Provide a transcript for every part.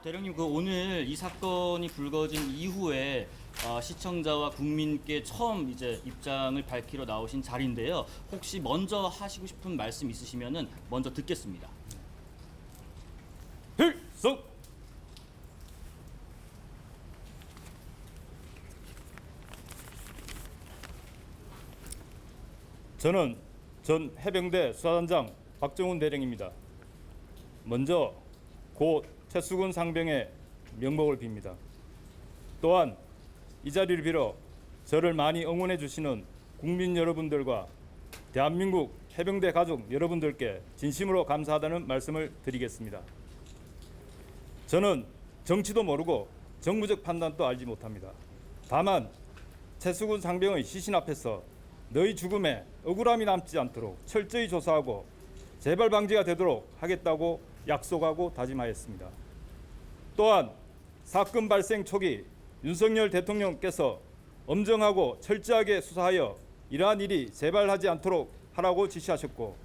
대령님, 오늘 이 사건이 불거진 이후에 시청자와 국민께 처음 이제 입장을 밝히러 나오신 자리인데요. 혹시 먼저 하시고 싶은 말씀 있으시면은 먼저 듣겠습니다. 필승! 저는 전 해병대 수사단장 박정훈 대령입니다. 먼저 고 최수근 상병의 명복을 빕니다. 또한 이 자리를 빌어 저를 많이 응원해 주시는 국민 여러분들과 대한민국 해병대 가족 여러분들께 진심으로 감사하다는 말씀을 드리겠습니다. 저는 정치도 모르고 정무적 판단도 알지 못합니다. 다만 최수근 상병의 시신 앞에서 너희 죽음에 억울함이 남지 않도록 철저히 조사하고 재발 방지가 되도록 하겠다고 약속하고 다짐하였습니다. 또한 사건 발생 초기 윤석열 대통령께서 엄정하고 철저하게 수사하여 이러한 일이 재발하지 않도록 하라고 지시하셨고,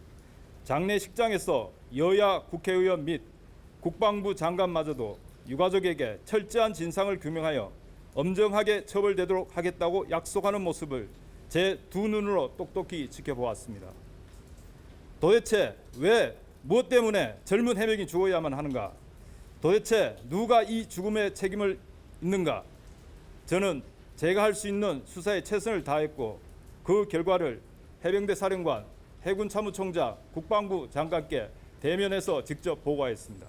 장례식장에서 여야 국회의원 및 국방부 장관마저도 유가족에게 철저한 진상을 규명하여 엄정하게 처벌되도록 하겠다고 약속하는 모습을 제 두 눈으로 똑똑히 지켜보았습니다. 도대체 왜, 무엇 때문에 젊은 해병이 죽어야만 하는가? 도대체 누가 이 죽음의 책임을 있는가? 저는 제가 할 수 있는 수사에 최선을 다했고, 그 결과를 해병대 사령관, 해군 참모총장, 국방부 장관께 대면해서 직접 보고하였습니다.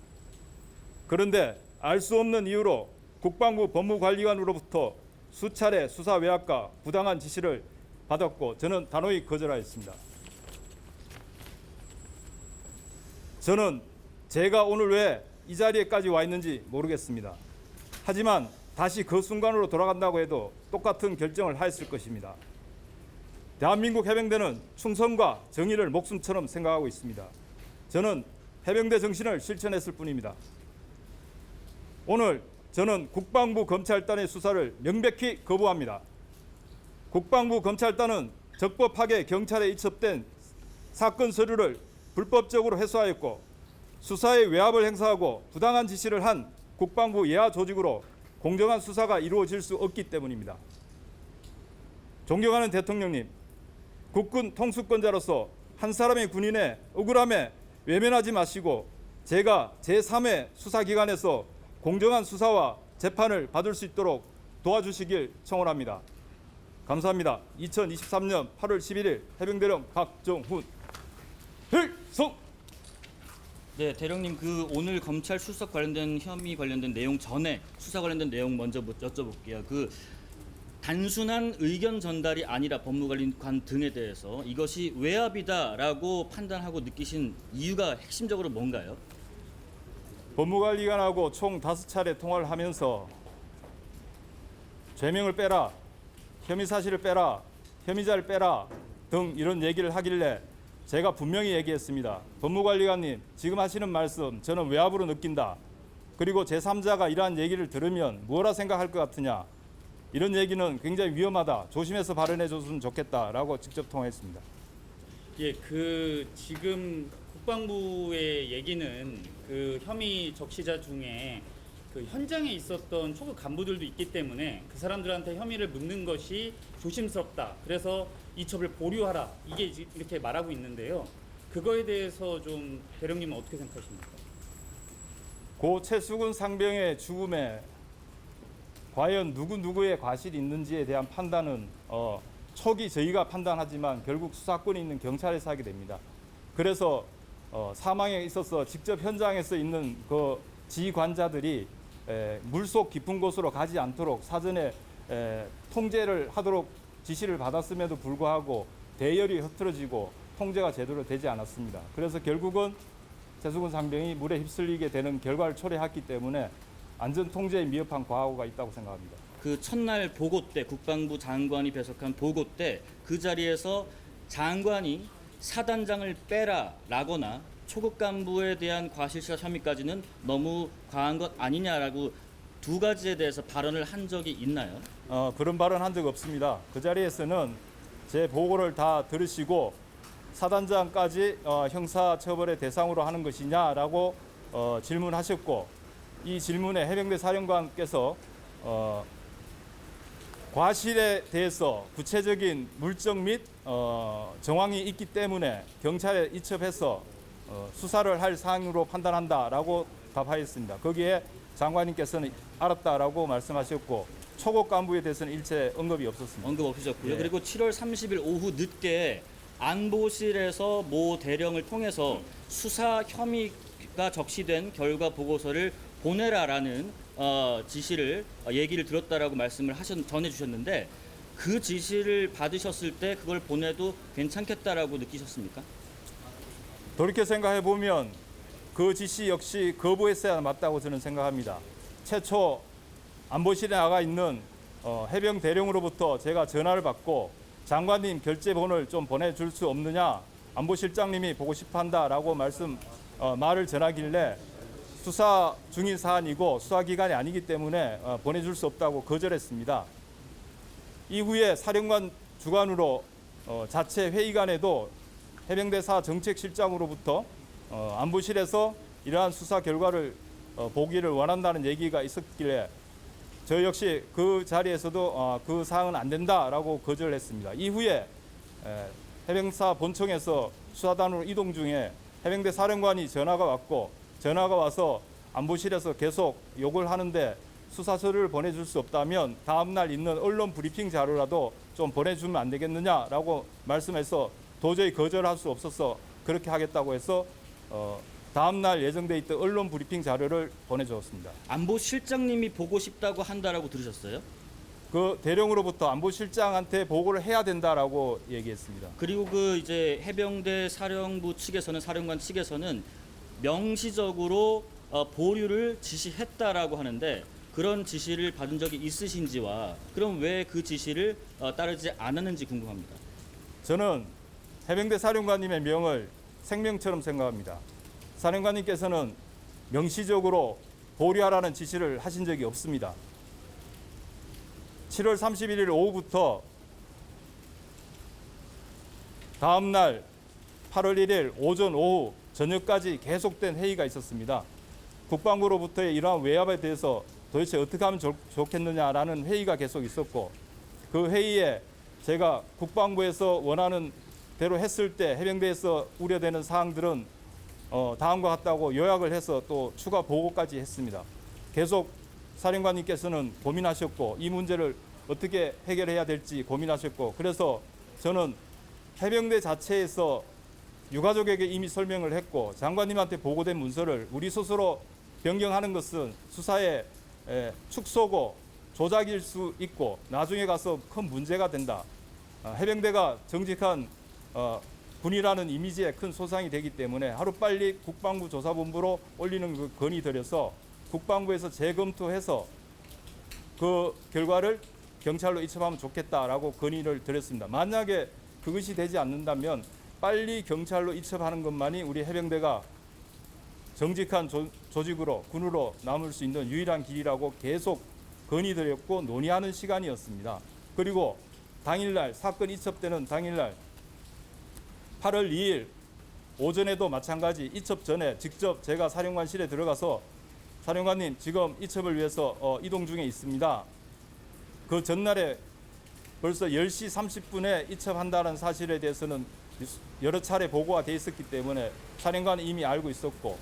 그런데 알 수 없는 이유로 국방부 법무관리관으로부터 수차례 수사 외압과 부당한 지시를 받았고, 저는 단호히 거절하였습니다. 저는 제가 오늘 왜 이 자리에까지 와 있는지 모르겠습니다. 하지만 다시 그 순간으로 돌아간다고 해도 똑같은 결정을 하였을 것입니다. 대한민국 해병대는 충성과 정의를 목숨처럼 생각하고 있습니다. 저는 해병대 정신을 실천했을 뿐입니다. 오늘 저는 국방부 검찰단의 수사를 명백히 거부합니다. 국방부 검찰단은 적법하게 경찰에 이첩된 사건 서류를 불법적으로 회수하였고, 수사에 외압을 행사하고 부당한 지시를 한 국방부 예하 조직으로 공정한 수사가 이루어질 수 없기 때문입니다. 존경하는 대통령님, 국군 통수권자로서 한 사람의 군인의 억울함에 외면하지 마시고 제가 제3회 수사기관에서 공정한 수사와 재판을 받을 수 있도록 도와주시길 청원합니다. 감사합니다. 2023년 8월 11일 해병대령 박정훈 필승! 네, 대령님, 오늘 검찰 출석 관련된 혐의 관련된 내용 전에 수사 관련된 내용 먼저 여쭤볼게요. 단순한 의견 전달이 아니라 법무관리관 등에 대해서 이것이 외압이다라고 판단하고 느끼신 이유가 핵심적으로 뭔가요? 법무관리관하고 총 5차례 통화를 하면서 죄명을 빼라, 혐의 사실을 빼라, 혐의자를 빼라 등 이런 얘기를 하길래 제가 분명히 얘기했습니다. 법무관리관님, 지금 하시는 말씀 저는 외압으로 느낀다. 그리고 제3자가 이러한 얘기를 들으면 뭐라 생각할 것 같으냐. 이런 얘기는 굉장히 위험하다. 조심해서 발언해 줬으면 좋겠다라고 직접 통화했습니다. 예, 지금 국방부의 얘기는 혐의 적시자 중에 현장에 있었던 초급 간부들도 있기 때문에 그 사람들한테 혐의를 묻는 것이 조심스럽다. 그래서 이첩을 보류하라. 이게 이렇게 말하고 있는데요. 그거에 대해서 좀 대령님은 어떻게 생각하십니까? 고 최수근 상병의 죽음에 과연 누구의 과실이 있는지에 대한 판단은 초기 저희가 판단하지만 결국 수사권이 있는 경찰에서 하게 됩니다. 그래서 사망에 있어서 직접 현장에서 있는 그 지휘관자들이 물속 깊은 곳으로 가지 않도록 사전에 통제를 하도록 지시를 받았음에도 불구하고 대열이 흐트러지고 통제가 제대로 되지 않았습니다. 그래서 결국은 최수근 상병이 물에 휩쓸리게 되는 결과를 초래했기 때문에 안전 통제에 미흡한 과오가 있다고 생각합니다. 첫날 보고 때 국방부 장관이 배석한 보고 때 그 자리에서 장관이 사단장을 빼라라거나 초급 간부에 대한 과실치사 혐의까지는 너무 과한 것 아니냐라고 두 가지에 대해서 발언을 한 적이 있나요? 그런 발언 한 적 없습니다. 그 자리에서는 제 보고를 다 들으시고 사단장까지 형사처벌의 대상으로 하는 것이냐라고 질문하셨고, 이 질문에 해병대 사령관께서 과실에 대해서 구체적인 물적 및 정황이 있기 때문에 경찰에 이첩해서 수사를 할 사항으로 판단한다라고 답하였습니다. 거기에 장관님께서는 알았다라고 말씀하셨고 초급 간부에 대해서는 일체 언급이 없었습니다. 언급 없으셨고요. 예. 그리고 7월 30일 오후 늦게 안보실에서 모 대령을 통해서 수사 혐의가 적시된 결과 보고서를 보내라라는 지시를 얘기를 들었다라고 말씀을 전해주셨는데 그 지시를 받으셨을 때 그걸 보내도 괜찮겠다라고 느끼셨습니까? 돌이켜 생각해 보면 그 지시 역시 거부했어야 맞다고 저는 생각합니다. 최초 안보실에 나가 있는 해병 대령으로부터 제가 전화를 받고 장관님 결제본을 좀 보내줄 수 없느냐, 안보실장님이 보고 싶어한다라고 말을 전하길래 수사 중인 사안이고 수사 기간이 아니기 때문에 보내줄 수 없다고 거절했습니다. 이후에 사령관 주관으로 자체 회의간에도 해병대사 정책실장으로부터 안보실에서 이러한 수사 결과를 보기를 원한다는 얘기가 있었길래 저 역시 그 자리에서도 그 사항은 안 된다라고 거절했습니다. 이후에 해병사 본청에서 수사단으로 이동 중에 해병대 사령관이 전화가 왔고 전화가 와서 안보실에서 계속 욕을 하는데 수사서를 보내줄 수 없다면 다음 날 있는 언론 브리핑 자료라도 좀 보내주면 안 되겠느냐라고 말씀해서 도저히 거절할 수 없어서 그렇게 하겠다고 해서 다음 날 예정돼 있던 언론 브리핑 자료를 보내주었습니다. 안보실장님이 보고 싶다고 한다라고 들으셨어요? 그 대령으로부터 안보실장한테 보고를 해야 된다라고 얘기했습니다. 그리고 그 이제 해병대 사령부 측에서는 사령관 측에서는 명시적으로 보류를 지시했다라고 하는데 그런 지시를 받은 적이 있으신지와 그럼 왜 그 지시를 따르지 않았는지 궁금합니다. 저는 해병대 사령관님의 명을 생명처럼 생각합니다. 사령관님께서는 명시적으로 보류하라는 지시를 하신 적이 없습니다. 7월 31일 오후부터 다음 날 8월 1일 오전 오후 저녁까지 계속된 회의가 있었습니다. 국방부로부터의 이러한 외압에 대해서 도대체 어떻게 하면 좋겠느냐라는 회의가 계속 있었고 그 회의에 제가 국방부에서 원하는 대로 했을 때 해병대에서 우려되는 사항들은 다음과 같다고 요약을 해서 또 추가 보고까지 했습니다. 계속 사령관님께서는 고민하셨고 이 문제를 어떻게 해결해야 될지 고민하셨고 그래서 저는 해병대 자체에서 유가족에게 이미 설명을 했고 장관님한테 보고된 문서를 우리 스스로 변경하는 것은 수사의 축소고 조작일 수 있고 나중에 가서 큰 문제가 된다. 해병대가 정직한 군이라는 이미지에 큰 소상이 되기 때문에 하루빨리 국방부 조사본부로 올리는 그 건의드려서 국방부에서 재검토해서 그 결과를 경찰로 이첩하면 좋겠다라고 건의를 드렸습니다. 만약에 그것이 되지 않는다면 빨리 경찰로 이첩하는 것만이 우리 해병대가 정직한 조직으로 군으로 남을 수 있는 유일한 길이라고 계속 건의드렸고 논의하는 시간이었습니다. 그리고 당일날 사건 이첩되는 당일날 8월 2일 오전에도 마찬가지 이첩 전에 직접 제가 사령관실에 들어가서 사령관님 지금 이첩을 위해서 이동 중에 있습니다. 그 전날에 벌써 10시 30분에 이첩한다는 사실에 대해서는 여러 차례 보고가 돼 있었기 때문에 사령관은 이미 알고 있었고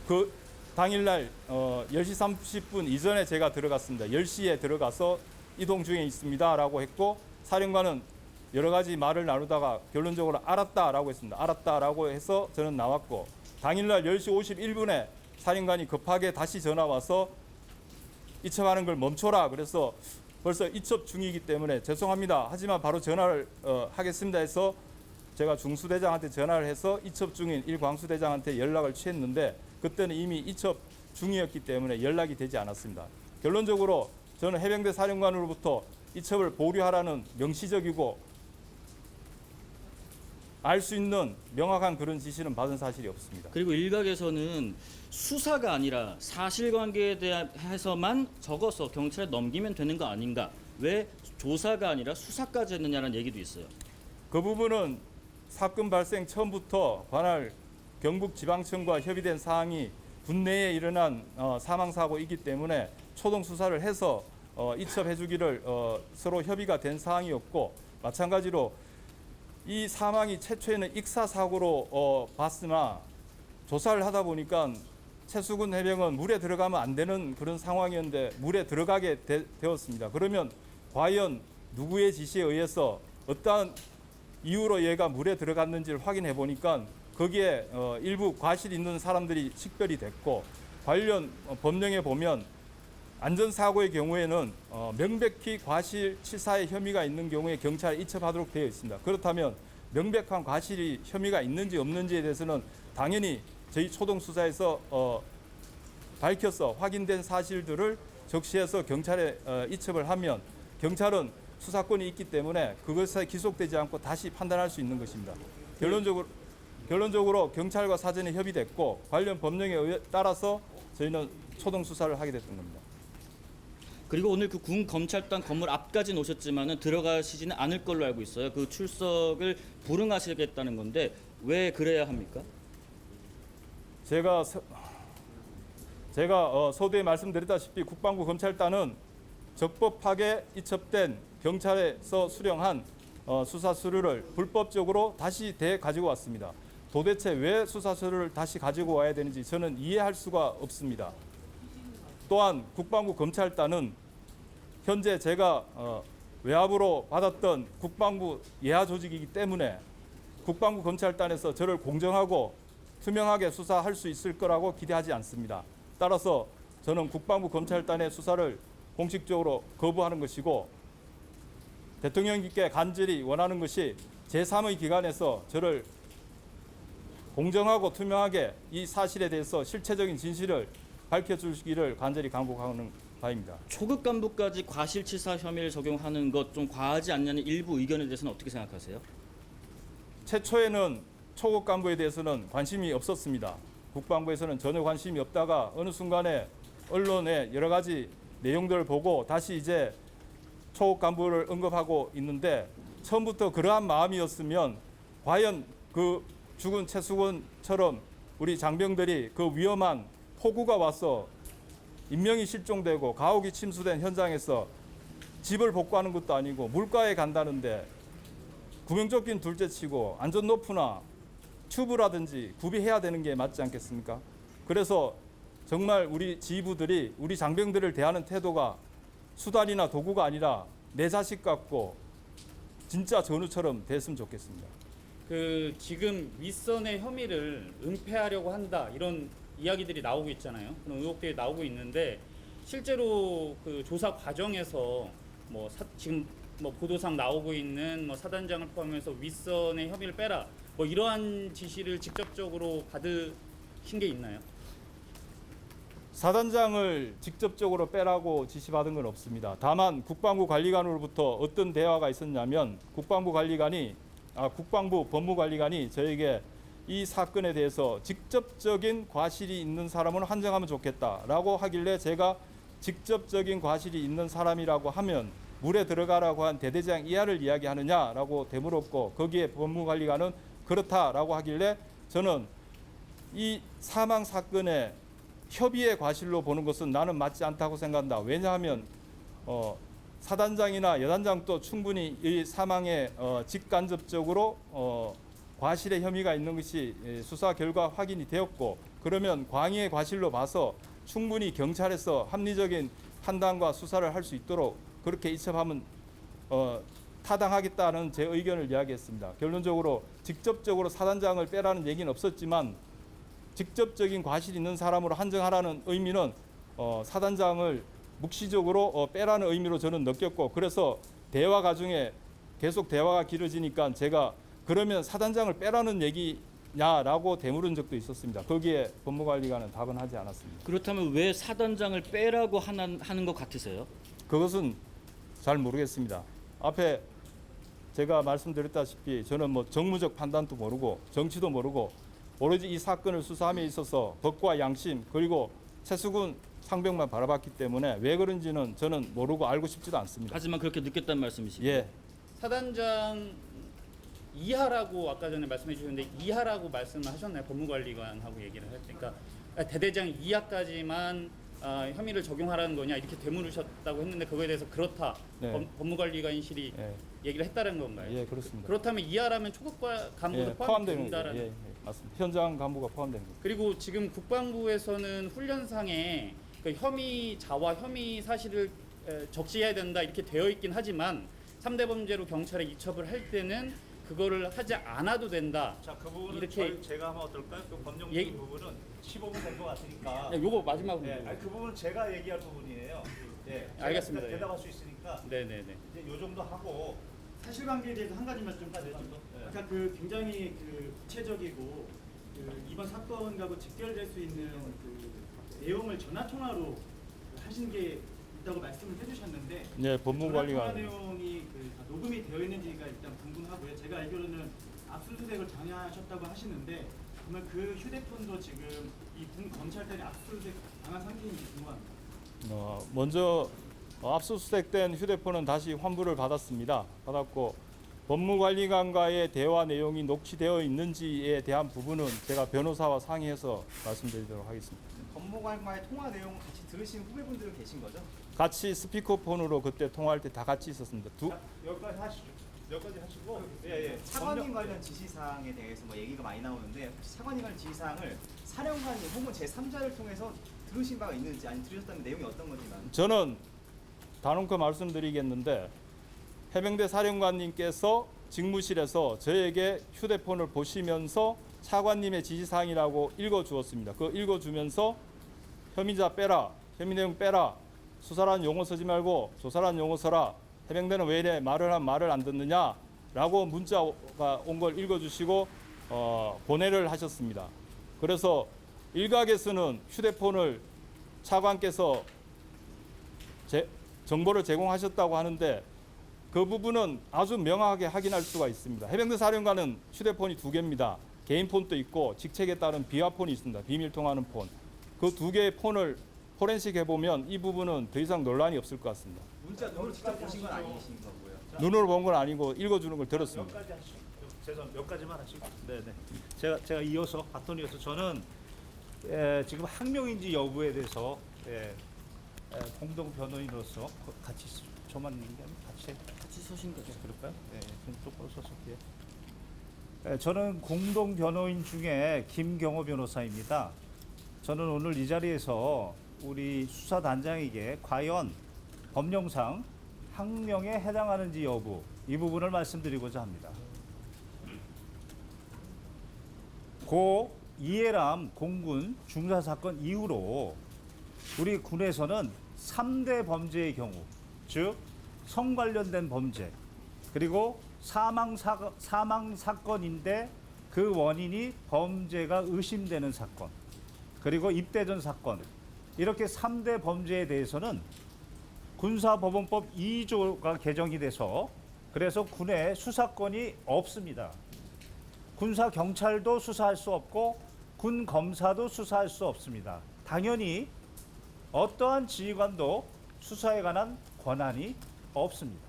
그 당일날 10시 30분 이전에 제가 들어갔습니다. 10시에 들어가서 이동 중에 있습니다라고 했고 사령관은 여러 가지 말을 나누다가 결론적으로 알았다라고 했습니다. 알았다라고 해서 저는 나왔고 당일날 10시 51분에 사령관이 급하게 다시 전화 와서 이첩하는 걸 멈춰라. 그래서 벌써 이첩 중이기 때문에 죄송합니다. 하지만 바로 전화를 하겠습니다 해서 제가 중수대장한테 전화를 해서 이첩 중인 일광수대장한테 연락을 취했는데 그때는 이미 이첩 중이었기 때문에 연락이 되지 않았습니다. 결론적으로 저는 해병대 사령관으로부터 이첩을 보류하라는 명시적이고 알 수 있는 명확한 그런 지시는 받은 사실이 없습니다. 그리고 일각에서는 수사가 아니라 사실관계에 대해서만 적어서 경찰에 넘기면 되는 거 아닌가? 왜 조사가 아니라 수사까지 했느냐는 얘기도 있어요. 그 부분은 사건 발생 처음부터 관할 경북지방청과 협의된 사항이 군내에 일어난 사망 사고이기 때문에 초동 수사를 해서 이첩해 주기를 서로 협의가 된 사항이었고, 마찬가지로 이 사망이 최초에는 익사 사고로 봤으나 조사를 하다 보니까 최수근 해병은 물에 들어가면 안 되는 그런 상황이었는데 물에 들어가게 되었습니다. 그러면 과연 누구의 지시에 의해서 어떠한 이유로 얘가 물에 들어갔는지를 확인해 보니까 거기에 일부 과실이 있는 사람들이 식별이 됐고, 관련 법령에 보면 안전사고의 경우에는 명백히 과실치사의 혐의가 있는 경우에 경찰에 이첩하도록 되어 있습니다. 그렇다면 명백한 과실이 혐의가 있는지 없는지에 대해서는 당연히 저희 초동수사에서 밝혀서 확인된 사실들을 적시해서 경찰에 이첩을 하면 경찰은 수사권이 있기 때문에 그것에 기속되지 않고 다시 판단할 수 있는 것입니다. 결론적으로 경찰과 사전에 협의됐고 관련 법령에 따라서 저희는 초동 수사를 하게 됐던 겁니다. 그리고 오늘 그 군 검찰단 건물 앞까지는 오셨지만은 들어가시지는 않을 걸로 알고 있어요. 그 출석을 불응하시겠다는 건데 왜 그래야 합니까? 제가 서두에 말씀드렸다시피 국방부 검찰단은 적법하게 이첩된 경찰에서 수령한 수사 서류를 불법적으로 다시 가지고 왔습니다. 도대체 왜 수사 서류를 다시 가지고 와야 되는지 저는 이해할 수가 없습니다. 또한 국방부 검찰단은 현재 제가 외압으로 받았던 국방부 예하 조직이기 때문에 국방부 검찰단에서 저를 공정하고 투명하게 수사할 수 있을 거라고 기대하지 않습니다. 따라서 저는 국방부 검찰단의 수사를 공식적으로 거부하는 것이고, 대통령님께 간절히 원하는 것이 제3의 기관에서 저를 공정하고 투명하게 이 사실에 대해서 실체적인 진실을 밝혀주시기를 간절히 강구하는 바입니다. 초급 간부까지 과실치사 혐의를 적용하는 것 좀 과하지 않냐는 일부 의견에 대해서는 어떻게 생각하세요? 최초에는 초급 간부에 대해서는 관심이 없었습니다. 국방부에서는 전혀 관심이 없다가 어느 순간에 언론에 여러 가지 내용들을 보고 다시 이제 초급 간부를 언급하고 있는데, 처음부터 그러한 마음이었으면 과연 그 죽은 최수근처럼 우리 장병들이 그 위험한 폭우가 와서 인명이 실종되고 가옥이 침수된 현장에서 집을 복구하는 것도 아니고 물가에 간다는데 구명조끼는 둘째치고 안전노프나 튜브라든지 구비해야 되는 게 맞지 않겠습니까? 그래서 정말 우리 지휘부들이 우리 장병들을 대하는 태도가 수단이나 도구가 아니라 내 자식 같고 진짜 전우처럼 됐으면 좋겠습니다. 그 지금 윗선의 혐의를 은폐하려고 한다 이런 이야기들이 나오고 있잖아요. 그런 의혹들이 나오고 있는데 실제로 그 조사 과정에서 지금 보도상 나오고 있는 사단장을 포함해서 윗선의 혐의를 빼라 이러한 지시를 직접적으로 받으신 게 있나요? 사단장을 직접적으로 빼라고 지시받은 건 없습니다. 다만 국방부 관리관으로부터 어떤 대화가 있었냐면 국방부 법무관리관이 저에게 이 사건에 대해서 직접적인 과실이 있는 사람은 한정하면 좋겠다라고 하길래 제가 직접적인 과실이 있는 사람이라고 하면 물에 들어가라고 한 대대장 이하를 이야기하느냐라고 되물었고, 거기에 법무관리관은 그렇다라고 하길래 저는 이 사망 사건의 협의의 과실로 보는 것은 나는 맞지 않다고 생각한다. 왜냐하면 사단장이나 여단장도 충분히 이 사망에 직간접적으로 과실의 혐의가 있는 것이 수사 결과 확인이 되었고, 그러면 광의의 과실로 봐서 충분히 경찰에서 합리적인 판단과 수사를 할 수 있도록 그렇게 이첩하면 타당하겠다는 제 의견을 이야기했습니다. 결론적으로 직접적으로 사단장을 빼라는 얘기는 없었지만 직접적인 과실이 있는 사람으로 한정하라는 의미는 사단장을 묵시적으로 빼라는 의미로 저는 느꼈고, 그래서 대화 과정에 계속 대화가 길어지니까 제가 그러면 사단장을 빼라는 얘기냐라고 되물은 적도 있었습니다. 거기에 법무관리관은 답은 하지 않았습니다. 그렇다면 왜 사단장을 빼라고 하는 것 같으세요? 그것은 잘 모르겠습니다. 앞에 제가 말씀드렸다시피 저는 정무적 판단도 모르고 정치도 모르고 오로지 이 사건을 수사함에 있어서 법과 양심 그리고 최수근 상병만 바라봤기 때문에 왜 그런지는 저는 모르고 알고 싶지도 않습니다. 하지만 그렇게 느꼈다는 말씀이시죠? 예, 사단장 이하라고 아까 전에 말씀해 주셨는데 이하라고 말씀을 하셨나요? 법무관리관하고 얘기를 할 때. 그러니까 대대장 이하까지만 혐의를 적용하라는 거냐 이렇게 되물으셨다고 했는데 그거에 대해서 그렇다. 네. 법무관리관실이 예, 얘기를 했다는 건가요? 예, 그렇습니다. 그렇다면 이하라면 초급 간부도 예, 포함이 포함되는 된다라는. 거죠. 예, 예, 맞습니다. 현장 간부가 포함되는 거죠. 그리고 지금 국방부에서는 훈련상에 그 혐의자와 혐의 사실을 적시해야 된다 이렇게 되어 있긴 하지만 3대 범죄로 경찰에 이첩을 할 때는 그거를 하지 않아도 된다. 자, 그 부분은 이렇게- 제가 하면 어떨까요? 그 법령적인 얘기- 부분은 15분 된 것 같으니까. 요거 마지막으로. 네, 아니, 그 부분은 제가 얘기할 부분이에요. 예, 제가 알겠습니다. 일단 대답할 수 있으니까 네네네. 이제 요 정도 하고. 사실관계에 대해서 한 가지만 좀 네. 아까 그 굉장히 그 구체적이고 그 이번 사건하고 직결될 수 있는 그 내용을 전화 통화로 하신 게 있다고 말씀을 해주셨는데 예, 법무관리가 전화 통화 내용이 다 녹음이 되어 있는지가 일단 궁금하고요. 제가 알기로는 압수수색을 당하셨다고 하시는데 그러면 그 휴대폰도 지금 이 군 검찰단이 압수수색 당한 상태인지 궁금합니다. 먼저 압수수색된 휴대폰은 다시 환불을 받았습니다. 받았고 법무관리관과의 대화 내용이 녹취되어 있는지에 대한 부분은 제가 변호사와 상의해서 말씀드리도록 하겠습니다. 법무관과의 통화 내용 같이 들으신 후배분들은 계신 거죠? 같이 스피커폰으로 그때 통화할 때 다 같이 있었습니다. 자, 여기까지 하시죠. 여기까지 하시고. 예, 예. 차관님 관련 지시사항에 대해서 뭐 얘기가 많이 나오는데 혹시 차관님 관련 지시사항을 사령관님 혹은 제3자를 통해서 들으신 바가 있는지 아니면 들으셨다면 내용이 어떤 건지만. 저는 단언코 말씀드리겠는데 해병대 사령관님께서 직무실에서 저에게 휴대폰을 보시면서 차관님의 지시사항이라고 읽어주었습니다. 그 읽어주면서 혐의자 빼라, 혐의 내용 빼라, 수사란 용어 쓰지 말고 조사란 용어 써라, 해병대는 왜 이래 말을 하면 말을 안 듣느냐라고 문자가 온 걸 읽어주시고 보내를 하셨습니다. 그래서 일각에서는 휴대폰을 차관께서 정보를 제공하셨다고 하는데 그 부분은 아주 명확하게 확인할 수가 있습니다. 해병대 사령관은 휴대폰이 2개입니다. 개인 폰도 있고 직책에 따른 비화폰이 있습니다. 비밀 통화하는 폰. 그 2개의 폰을 포렌식 해보면 이 부분은 더 이상 논란이 없을 것 같습니다. 문자 눈으로 직접 보신 건 아니신 거고요. 눈으로 본 건 아니고 읽어주는 걸 들었습니다. 여기까지 하시죠. 죄송합니다. 몇 가지만 하시고. 네네. 제가 이어서 바톤 이어서 저는 지금 항명인지 여부에 대해서 공동 변호인으로서 같이 저만 있는 게 아니고 같이 서신 거죠. 그럴까요? 네, 좀 똑바로 서실게요. 저는 공동 변호인 중에 김경호 변호사입니다. 저는 오늘 이 자리에서 우리 수사단장에게 과연 법령상 항명에 해당하는지 여부 이 부분을 말씀드리고자 합니다. 고 이해람 공군 중사 사건 이후로 우리 군에서는 3대 범죄의 경우, 즉 성 관련된 범죄, 그리고 사망 사건인데 그 원인이 범죄가 의심되는 사건, 그리고 입대전 사건, 이렇게 3대 범죄에 대해서는 군사법원법 2조가 개정이 돼서 그래서 군에 수사권이 없습니다. 군사 경찰도 수사할 수 없고 군 검사도 수사할 수 없습니다. 당연히 어떠한 지휘관도 수사에 관한 권한이 없습니다.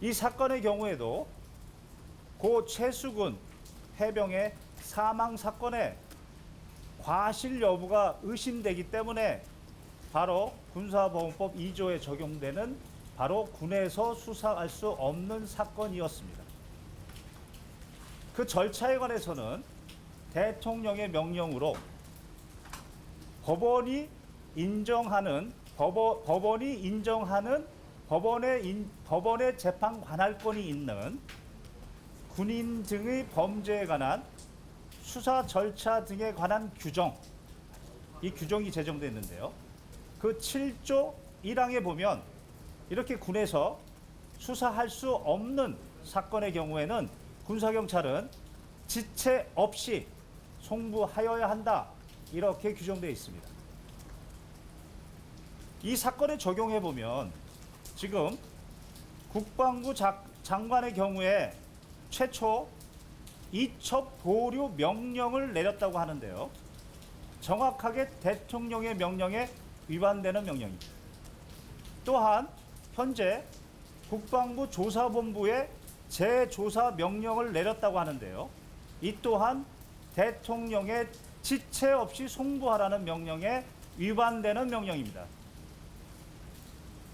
이 사건의 경우에도 고 최수근 해병의 사망 사건에 과실 여부가 의심되기 때문에 바로 군사법원법 2조에 적용되는 바로 군에서 수사할 수 없는 사건이었습니다. 그 절차에 관해서는 대통령의 명령으로 법원이 인정하는 법원의 재판 관할권이 있는 군인 등의 범죄에 관한 수사 절차 등에 관한 규정, 이 규정이 제정됐는데요. 그 7조 1항에 보면 이렇게 군에서 수사할 수 없는 사건의 경우에는 군사경찰은 지체 없이 송부하여야 한다, 이렇게 규정되어 있습니다. 이 사건에 적용해 보면 지금 국방부 장관의 경우에 최초 이첩 보류 명령을 내렸다고 하는데요. 정확하게 대통령의 명령에 위반되는 명령입니다. 또한 현재 국방부 조사본부에 재조사 명령을 내렸다고 하는데요. 이 또한 대통령의 지체 없이 송부하라는 명령에 위반되는 명령입니다.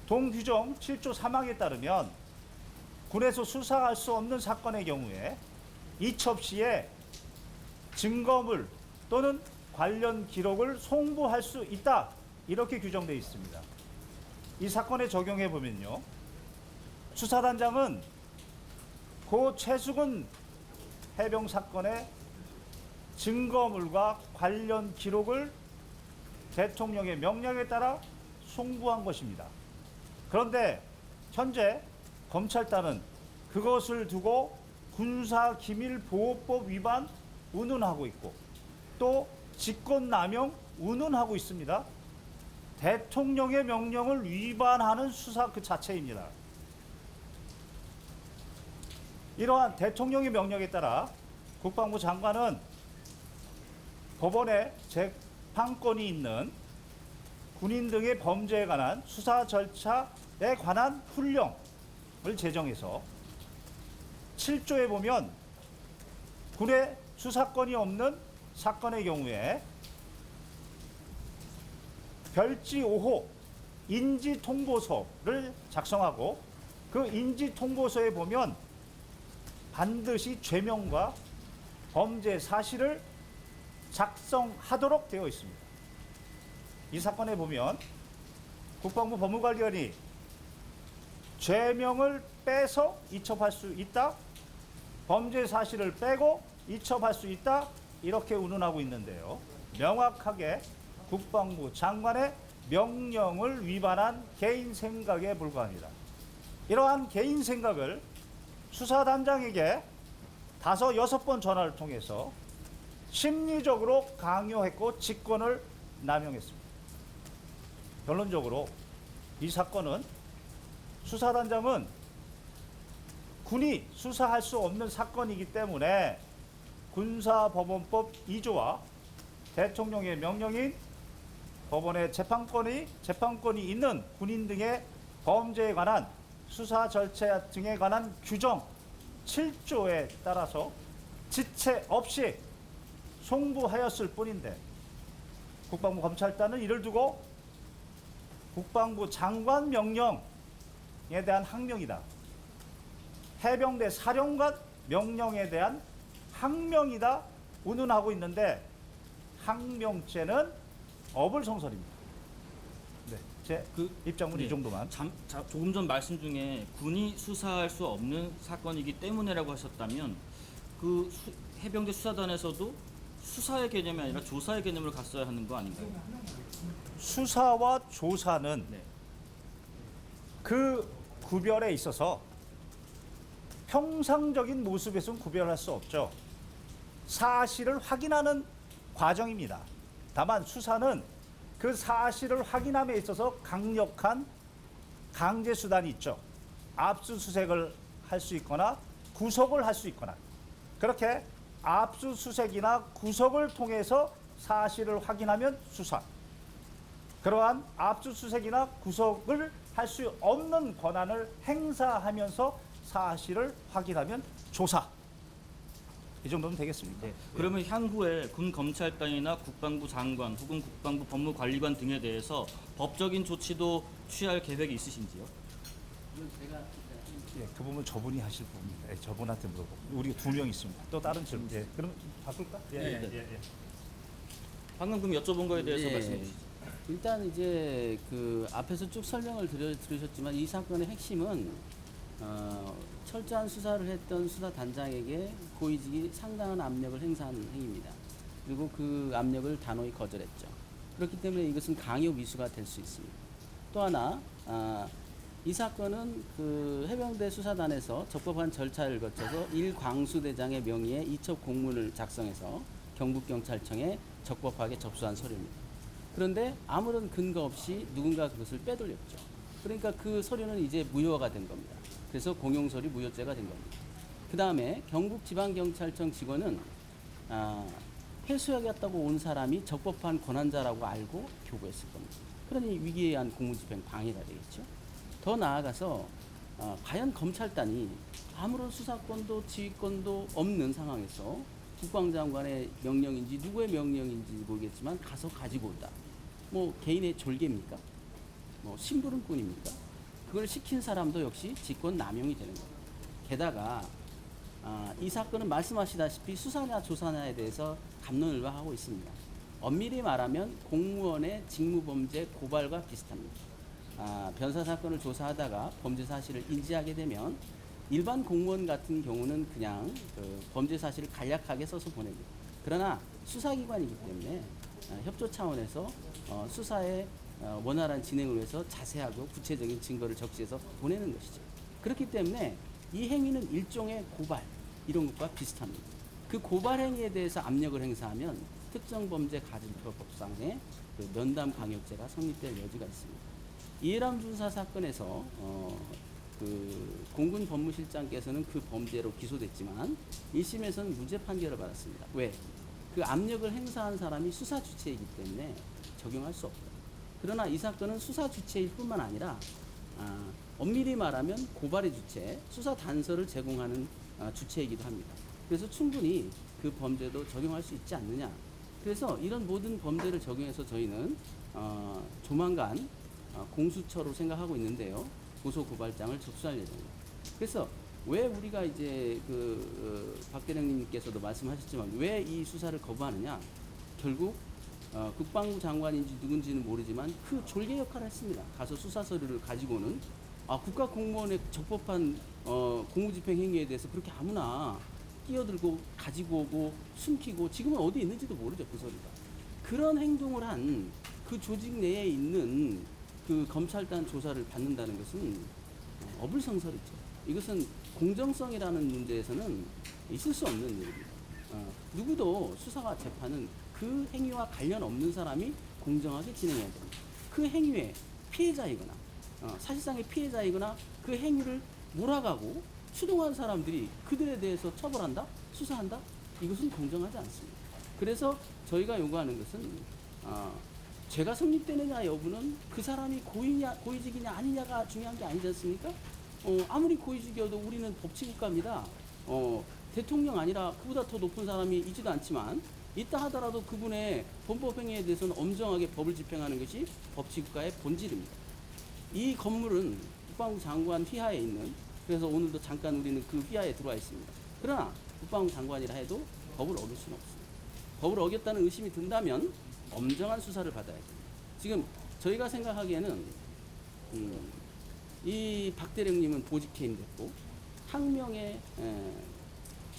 동규정 7조 3항에 따르면 군에서 수사할 수 없는 사건의 경우에 이첩시에 증거물 또는 관련 기록을 송부할 수 있다. 이렇게 규정되어 있습니다. 이 사건에 적용해 보면요. 수사단장은 고 최수근 해병 사건의 증거물과 관련 기록을 대통령의 명령에 따라 송부한 것입니다. 그런데 현재 검찰단은 그것을 두고 군사기밀보호법 위반 운운하고 있고 또 직권남용 운운하고 있습니다. 대통령의 명령을 위반하는 수사 그 자체입니다. 이러한 대통령의 명령에 따라 국방부 장관은 법원에 재판권이 있는 군인 등의 범죄에 관한 수사 절차에 관한 훈령을 제정해서 7조에 보면 군의 수사권이 없는 사건의 경우에 별지 5호 인지통보서를 작성하고 그 인지통보서에 보면 반드시 죄명과 범죄 사실을 작성하도록 되어 있습니다. 이 사건에 보면 국방부 법무관리원이 죄명을 빼서 이첩할 수 있다, 범죄 사실을 빼고 이첩할 수 있다, 이렇게 운운하고 있는데요. 명확하게 국방부 장관의 명령을 위반한 개인 생각에 불과합니다. 이러한 개인 생각을 수사단장에게 5, 6번 전화를 통해서 심리적으로 강요했고 직권을 남용했습니다. 결론적으로 이 사건은 수사단장은 군이 수사할 수 없는 사건이기 때문에 군사법원법 2조와 대통령의 명령인 법원의 재판권이 있는 군인 등의 범죄에 관한 수사 절차 등에 관한 규정 7조에 따라서 지체 없이 송부하였을 뿐인데 국방부 검찰단은 이를 두고 국방부 장관 명령에 대한 항명이다, 해병대 사령관 명령에 대한 항명이다 운운하고 있는데 항명죄는 어불성설입니다. 네, 제 입장은 이 정도만. 조금 전 말씀 중에 군이 수사할 수 없는 사건이기 때문에라고 하셨다면 그 해병대 수사단에서도 수사의 개념이 아니라 조사의 개념을 갔어야 하는 거 아닌가요? 수사와 조사는 네. 그 구별에 있어서 평상적인 모습에서는 구별할 수 없죠. 사실을 확인하는 과정입니다. 다만 수사는 그 사실을 확인함에 있어서 강력한 강제 수단이 있죠. 압수수색을 할 수 있거나 구속을 할 수 있거나, 그렇게 압수수색이나 구속을 통해서 사실을 확인하면 수사, 그러한 압수수색이나 구속을 할 수 없는 권한을 행사하면서 사실을 확인하면 조사. 이 정도면 되겠습니까? 네. 그러면 향후에 군 검찰단이나 국방부 장관 혹은 국방부 법무관리관 등에 대해서 법적인 조치도 취할 계획이 있으신지요? 예, 그 부분 저분이 하실 부분입니다. 예, 저분한테 물어보고. 우리가 2명 있습니다. 또 다른 질문. 예, 그럼 바꿀까? 네. 방금 그럼 여쭤본 거에 대해서 예. 말씀해 주시죠. 일단 이제 그 앞에서 쭉 설명을 들으셨지만 이 사건의 핵심은 철저한 수사를 했던 수사단장에게 고위직이 상당한 압력을 행사한 행위입니다. 그리고 그 압력을 단호히 거절했죠. 그렇기 때문에 이것은 강요 미수가 될 수 있습니다. 또 하나 이 사건은 그 해병대 수사단에서 적법한 절차를 거쳐서 일광수대장의 명의의 이첩 공문을 작성해서 경북경찰청에 적법하게 접수한 서류입니다. 그런데 아무런 근거 없이 누군가 그것을 빼돌렸죠. 그러니까 그 서류는 이제 무효화가 된 겁니다. 그래서 공용서류 무효죄가 된 겁니다. 그 다음에 경북지방경찰청 직원은 회수하겠다고 온 사람이 적법한 권한자라고 알고 교부했을 겁니다. 그러니 위기에 의한 공무집행 방해가 되겠죠. 더 나아가서 과연 검찰단이 아무런 수사권도 지휘권도 없는 상황에서 국방장관의 명령인지 누구의 명령인지 모르겠지만 가서 가지고 온다. 뭐 개인의 졸개입니까? 뭐 심부름꾼입니까? 그걸 시킨 사람도 역시 직권 남용이 되는 거예요. 게다가 이 사건은 말씀하시다시피 수사냐 조사냐에 대해서 갑론을박하고 있습니다. 엄밀히 말하면 공무원의 직무범죄 고발과 비슷합니다. 변사 사건을 조사하다가 범죄 사실을 인지하게 되면 일반 공무원 같은 경우는 그냥 그 범죄 사실을 간략하게 써서 보냅니다. 그러나 수사기관이기 때문에 협조 차원에서 수사의 원활한 진행을 위해서 자세하고 구체적인 증거를 적시해서 보내는 것이죠. 그렇기 때문에 이 행위는 일종의 고발 이런 것과 비슷합니다. 그 고발 행위에 대해서 압력을 행사하면 특정 범죄 가중처벌법상의 그 면담 강요죄가 성립될 여지가 있습니다. 이해람 중사 사건에서 그 공군 법무실장께서는 그 범죄로 기소됐지만 1심에서는 무죄 판결을 받았습니다. 왜? 그 압력을 행사한 사람이 수사 주체이기 때문에 적용할 수 없다. 그러나 이 사건은 수사 주체일 뿐만 아니라 엄밀히 말하면 고발의 주체, 수사 단서를 제공하는 주체이기도 합니다. 그래서 충분히 그 범죄도 적용할 수 있지 않느냐. 그래서 이런 모든 범죄를 적용해서 저희는 조만간 공수처로 생각하고 있는데요. 고소고발장을 접수할 예정입니다. 그래서 왜 우리가 이제 박 대령님께서도 말씀하셨지만 왜 이 수사를 거부하느냐? 결국 국방부 장관인지 누군지는 모르지만 그 졸개 역할을 했습니다. 가서 수사 서류를 가지고는 국가 공무원의 적법한 공무집행 행위에 대해서 그렇게 아무나 끼어들고 가지고 오고 숨기고 지금은 어디 있는지도 모르죠, 그 서류가. 그런 행동을 한 그 조직 내에 있는 그 검찰단 조사를 받는다는 것은 어불성설이죠. 이것은 공정성이라는 문제에서는 있을 수 없는 일입니다. 누구도 수사와 재판은 그 행위와 관련 없는 사람이 공정하게 진행해야 됩니다. 그 행위의 피해자이거나 사실상의 피해자이거나 그 행위를 몰아가고 추동한 사람들이 그들에 대해서 처벌한다? 수사한다? 이것은 공정하지 않습니다. 그래서 저희가 요구하는 것은 죄가 성립되느냐 여부는 그 사람이 고위직이냐 아니냐가 중요한 게 아니지 않습니까? 아무리 고위직이어도 우리는 법치국가입니다. 대통령 아니라 그보다 더 높은 사람이 있지도 않지만 있다 하더라도 그분의 범법 행위에 대해서는 엄정하게 법을 집행하는 것이 법치국가의 본질입니다. 이 건물은 국방부 장관 휘하에 있는, 그래서 오늘도 잠깐 우리는 그 휘하에 들어와 있습니다. 그러나 국방부 장관이라 해도 법을 어길 수는 없습니다. 법을 어겼다는 의심이 든다면 엄정한 수사를 받아야 됩니다. 지금 저희가 생각하기에는 이 박 대령님은 보직해임 됐고 항명의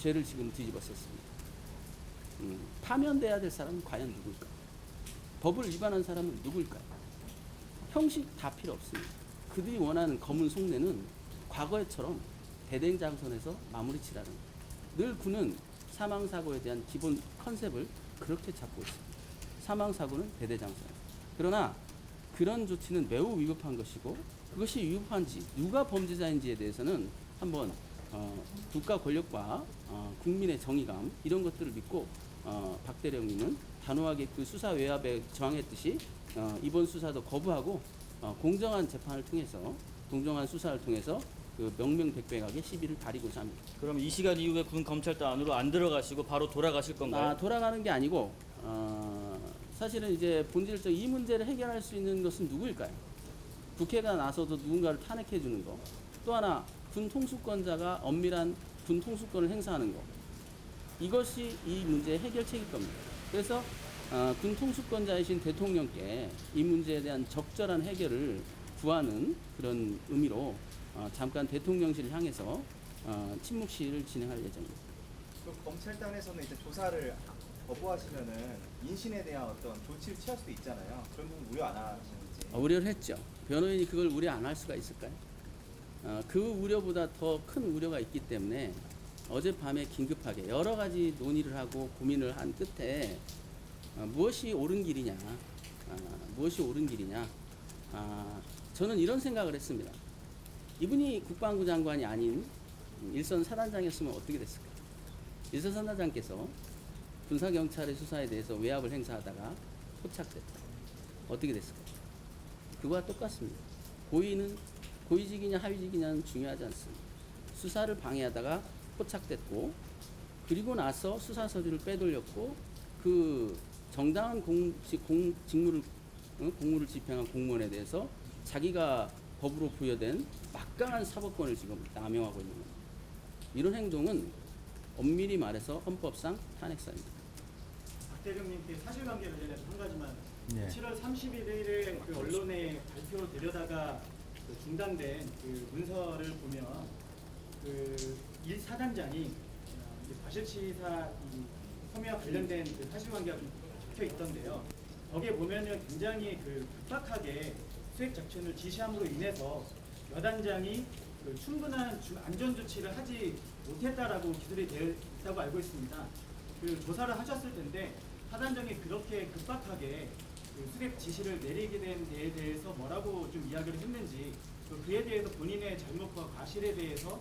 죄를 지금 뒤집어쓰습니다. 파면돼야 될 사람은 과연 누굴까? 법을 위반한 사람은 누굴까요? 형식 다 필요 없습니다. 그들이 원하는 검은 속내는 과거에처럼 대댕장선에서 마무리 치라는 거예요. 늘 군은 사망사고에 대한 기본 컨셉을 그렇게 잡고 있습니다. 사망사고는 대대장선. 그러나 그런 조치는 매우 위법한 것이고 그것이 위법한지 누가 범죄자인지에 대해서는 한번 국가 권력과 국민의 정의감 이런 것들을 믿고 박 대령님은 단호하게 그 수사 외압에 저항했듯이 이번 수사도 거부하고 공정한 재판을 통해서 공정한 수사를 통해서 그 명명백백하게 시비를 가리고자 합니다. 그럼 이 시간 이후에 군 검찰단 안으로 안 들어가시고 바로 돌아가실 건가요? 돌아가는 게 아니고 사실은 이제 본질적 이 문제를 해결할 수 있는 것은 누구일까요? 국회가 나서도 누군가를 탄핵해 주는 거. 또 하나 군 통수권자가 엄밀한 군 통수권을 행사하는 거. 이것이 이 문제의 해결책일 겁니다. 그래서 군 통수권자이신 대통령께 이 문제에 대한 적절한 해결을 구하는 그런 의미로 잠깐 대통령실을 향해서 침묵시를 진행할 예정입니다. 그 검찰단에서는 이제 조사를 거부하시면은 인신에 대한 어떤 조치를 취할 수도 있잖아요. 그런 부분 우려 안 하시는지. 우려를 했죠. 변호인이 그걸 우려 안 할 수가 있을까요? 그 우려보다 더 큰 우려가 있기 때문에 어젯밤에 긴급하게 여러 가지 논의를 하고 고민을 한 끝에 무엇이 옳은 길이냐, 저는 이런 생각을 했습니다. 이분이 국방부 장관이 아닌 일선 사단장이었으면 어떻게 됐을까요? 일선 사단장께서 군사경찰의 수사에 대해서 외압을 행사하다가 포착됐다. 어떻게 됐을까요? 그거와 똑같습니다. 고의는 고위직이냐 하위직이냐는 중요하지 않습니다. 수사를 방해하다가 포착됐고 그리고 나서 수사 서류를 빼돌렸고 그 정당한 직무를 공무를 집행한 공무원에 대해서 자기가 법으로 부여된 막강한 사법권을 지금 남용하고 있는 겁니다. 이런 행동은 엄밀히 말해서 헌법상 탄핵사입니다. 박 대령님께 사실관계 관련해서 한 가지만. 네. 7월 31일에 그 언론에 발표되려다가 그 중단된 그 문서를 보면 그 1사단장이 과실치사 혐의와 관련된 그 사실관계가 좀 적혀 있던데요. 거기에 보면은 굉장히 그 급박하게 수색 작전을 지시함으로 인해서 여단장이 그 충분한 안전 조치를 하지 못했다라고 기술이 되어 있다고 알고 있습니다. 그 조사를 하셨을 텐데 사단장이 그렇게 급박하게 그 수색 지시를 내리게 된 데에 대해서 뭐라고 좀 이야기를 했는지, 또 그에 대해서 본인의 잘못과 과실에 대해서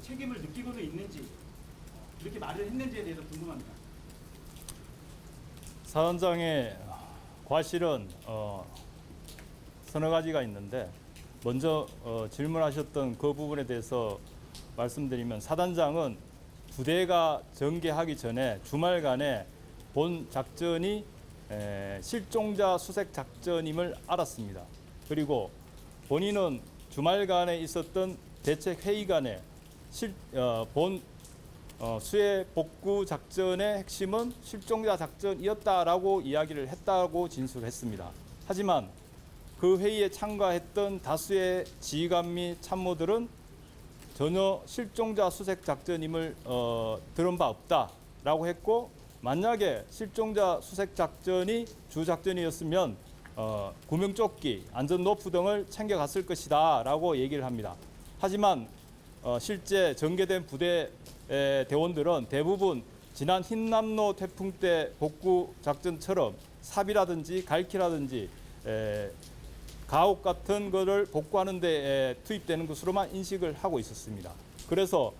책임을 느끼고는 있는지, 그렇게 말을 했는지에 대해서 궁금합니다. 사단장의 과실은 서너 가지가 있는데, 먼저 질문하셨던 그 부분에 대해서 말씀드리면, 사단장은 부대가 전개하기 전에 주말간에 본 작전이 실종자 수색 작전임을 알았습니다. 그리고 본인은 주말간에 있었던 대책 회의간에 본 수해 복구 작전의 핵심은 실종자 작전이었다라고 이야기를 했다고 진술했습니다. 하지만 그 회의에 참가했던 다수의 지휘관 및 참모들은 전혀 실종자 수색 작전임을 들은 바 없다라고 했고, 만약에 실종자 수색 작전이 주 작전이었으면 구명조끼, 안전노프 등을 챙겨갔을 것이다라고 얘기를 합니다. 하지만 실제 전개된 부대 대원들은 대부분 지난 흰남노 태풍 때 복구 작전처럼 삽이라든지 갈키라든지 가옥 같은 거를 복구하는 데 투입되는 것으로만 인식을 하고 있었습니다. 그래서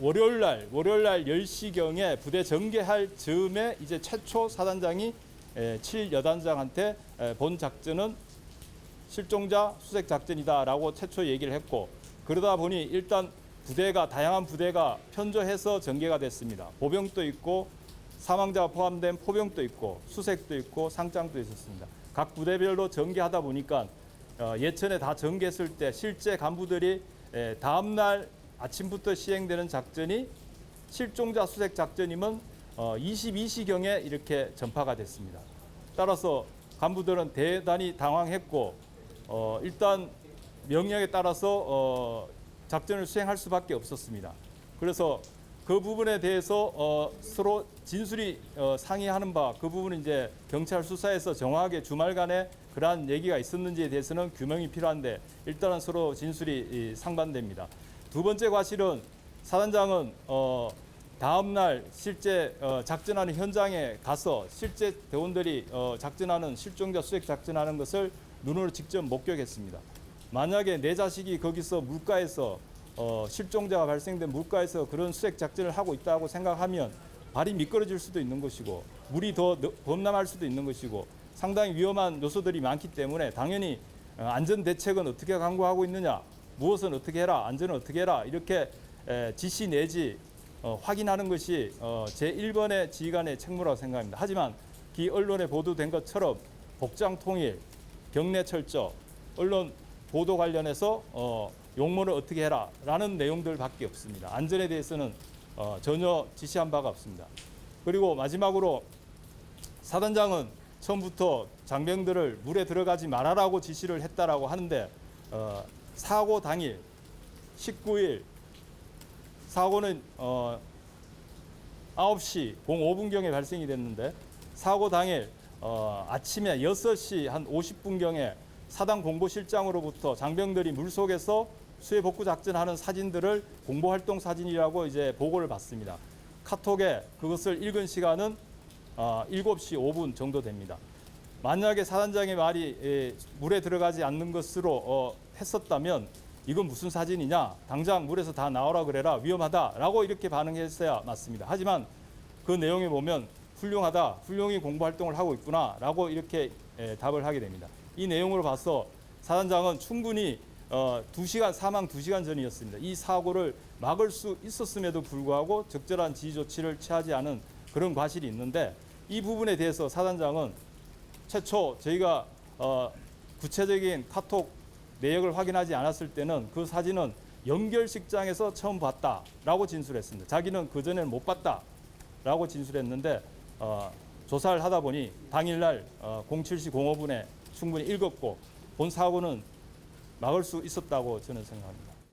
월요일 날 10시경에 부대 전개할 즈음에 이제 최초 사단장이 7여단장한테 본 작전은 실종자 수색 작전이다라고 최초 얘기를 했고, 그러다 보니 일단 다양한 부대가 편조해서 전개가 됐습니다. 보병도 있고 사망자가 포함된 포병도 있고 수색도 있고 상장도 있었습니다. 각 부대별로 전개하다 보니까 예천에 다 전개했을 때 실제 간부들이 다음 날 아침부터 시행되는 작전이 실종자 수색 작전임은 22시경에 이렇게 전파가 됐습니다. 따라서 간부들은 대단히 당황했고 일단 명령에 따라서 작전을 수행할 수밖에 없었습니다. 그래서 그 부분에 대해서 서로 진술이 상이하는 바, 그 부분은 이제 경찰 수사에서 정확하게 주말간에 그러한 얘기가 있었는지에 대해서는 규명이 필요한데, 일단은 서로 진술이 상반됩니다. 두 번째 과실은 사단장은 다음 날 실제 작전하는 현장에 가서 실제 대원들이 작전하는 실종자 수색 작전하는 것을 눈으로 직접 목격했습니다. 만약에 내 자식이 거기서 물가에서 실종자가 발생된 물가에서 그런 수색 작전을 하고 있다고 생각하면 발이 미끄러질 수도 있는 것이고 물이 더 범람할 수도 있는 것이고 상당히 위험한 요소들이 많기 때문에 당연히 안전 대책은 어떻게 강구하고 있느냐, 무엇은 어떻게 해라, 안전은 어떻게 해라, 이렇게 지시 내지 확인하는 것이 제1번의 지휘관의 책무라고 생각합니다. 하지만 기 언론에 보도된 것처럼 복장 통일, 경례 철저, 언론 보도 관련해서 용모를 어떻게 해라 라는 내용들밖에 없습니다. 안전에 대해서는 전혀 지시한 바가 없습니다. 그리고 마지막으로 사단장은 처음부터 장병들을 물에 들어가지 말아라고 지시를 했다라고 하는데 사고 당일 19일 사고는 9시 05분경에 발생이 됐는데, 사고 당일 아침에 6시 한 50분경에 사단 공보실장으로부터 장병들이 물속에서 수해 복구 작전하는 사진들을 공보활동 사진이라고 이제 보고를 받습니다. 카톡에 그것을 읽은 시간은 7시 5분 정도 됩니다. 만약에 사단장의 말이 물에 들어가지 않는 것으로 했었다면 이건 무슨 사진이냐, 당장 물에서 다 나오라 그래라, 위험하다라고 이렇게 반응했어야 맞습니다. 하지만 그 내용에 보면 훌륭하다, 훌륭히 공부활동을 하고 있구나라고 이렇게 답을 하게 됩니다. 이 내용으로 봐서 사단장은 충분히 사망 2시간 전이었습니다. 이 사고를 막을 수 있었음에도 불구하고 적절한 지휘 조치를 취하지 않은 그런 과실이 있는데 이 부분에 대해서 사단장은 최초 저희가 구체적인 카톡 내역을 확인하지 않았을 때는 그 사진은 연결식장에서 처음 봤다라고 진술했습니다. 자기는 그전에는 못 봤다라고 진술했는데 조사를 하다 보니 당일날 07시 05분에 충분히 읽었고 본 사고는 막을 수 있었다고 저는 생각합니다.